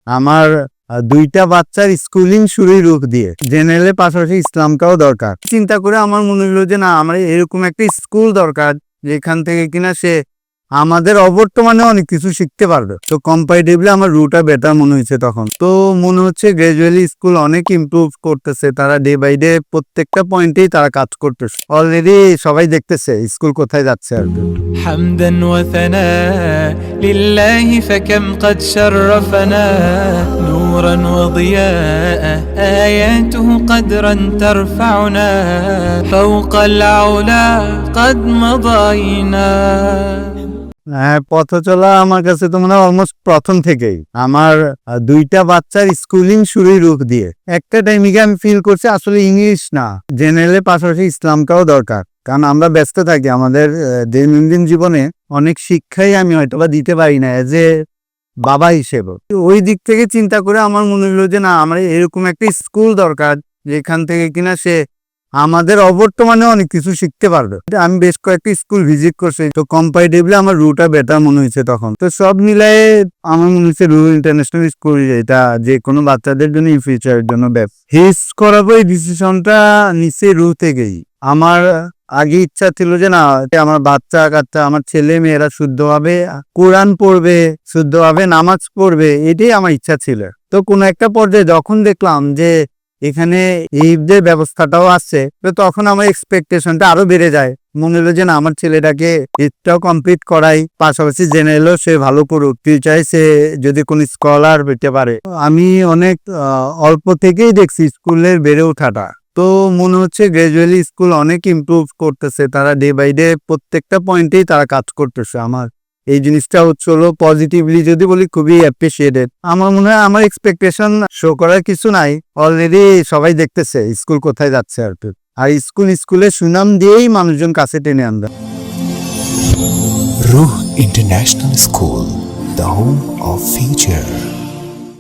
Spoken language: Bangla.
আমার দুইটা বাচ্চার স্কুলিং শুরুই রূপ দিয়ে, জেনারেলের পাশাপাশি ইসলামটাও দরকার। চিন্তা করে আমার মনে হলো যে না, আমার এরকম একটা স্কুল দরকার যেখান থেকে কিনা সে আমাদের অবর্তমানে অনেক কিছু শিখতে পারবে। তো কম্পারেটিভলি আমার রুটটা বেটার মনে হয়েছে তখন। তো মনে হচ্ছে গ্রাজুয়ালি স্কুল অনেক ইমপ্রুভ করতেছে, তারা ডে বাই ডে প্রত্যেকটা পয়েন্টেই তারা কাজ করতেছে। অলরেডি সবাই দেখতেছে স্কুল কোথায় যাচ্ছে আর কি। حمدا وثناء لله فكم قد شرفنا نورا وضياء آياته قدرا ترفعنا فوق العلا قد مضينا। হ্যাঁ, পথ চলা আমার কাছে তো মনে হয় অলমোস্ট প্রথম থেকেই। আমার দুইটা বাচ্চার স্কুলিং শুরুই রূপ দিয়ে একটা টাইমে আমি ফিল করছি আসলে ইংলিশ না, জেনারেলের পাশাপাশি ইসলামটাও দরকার। কারণ আমরা ব্যস্ত থাকি, আমাদের দৈনন্দিন জীবনে অনেক শিক্ষাই আমি হয়তো বা দিতে পারি না এজ এ বাবা হিসেবে। ওই দিক থেকে চিন্তা করে আমার মনে হলো যে না, আমার এরকম একটা স্কুল দরকার যেখান থেকে কিনা সে আমাদের অবর্তমানে অনেক কিছু শিখতে পারবে। আমি বেশ কয়েকটি স্কুল ভিজিট করছি, তো কম্পারেটিভলি আমার রুটটা বেটার মনে হয়েছে তখন। তো সব মিলাই আমার মনে হচ্ছে রুরাল ইন্টারন্যাশনাল স্কুল এটা যে কোনো বাচ্চাদের জন্য ফিউচারের জন্য বেস্ট। হিস করাবো এই ডিসিশনটা নিচে রু থেকেই। আমার আগে ইচ্ছা ছিল যে না, আমার বাচ্চা কাচ্চা আমার ছেলে মেয়েরা শুদ্ধভাবে কোরআন পড়বে, শুদ্ধভাবে নামাজ পড়বে, এটাই আমার ইচ্ছা ছিল। তো কোনো একটা পর্যায়ে যখন দেখলাম যে এখানে ঈদের ব্যবস্থাটাও আছে, তো তখন আমার এক্সপেকটেশনটা আরো বেড়ে যায়। মনে হলো যে না, আমার ছেলেটাকে ঈদটাও কমপ্লিট করাই, পাশাপাশি জেনারেলও সে ভালো করুক, ফিউচারে সে যদি কোনো স্কলার হইতে পারে। আমি অনেক অল্প থেকেই দেখছি স্কুলের বেড়ে ওঠাটা। তো মনে হচ্ছে গ্রাজুয়ালি স্কুল অনেক ইমপ্রুভ করতেছে, তারা ডে বাই ডে প্রত্যেকটা পয়েন্টেই তারা কাজ করতেছে। আমার এই জিনিসটা হলো পজিটিভলি যদি বলি খুবই অ্যাপ্রিসিয়েটেড। আমার মনে হয় আমার এক্সপেকটেশন শো করার কিছু নাই, অলরেডি সবাই দেখতেছে স্কুল কোথায় যাচ্ছে আর কি। আর স্কুলের সুনাম দিয়েই মানুষজন কাছে টেনে আনবে। Ruh International School, the home of future.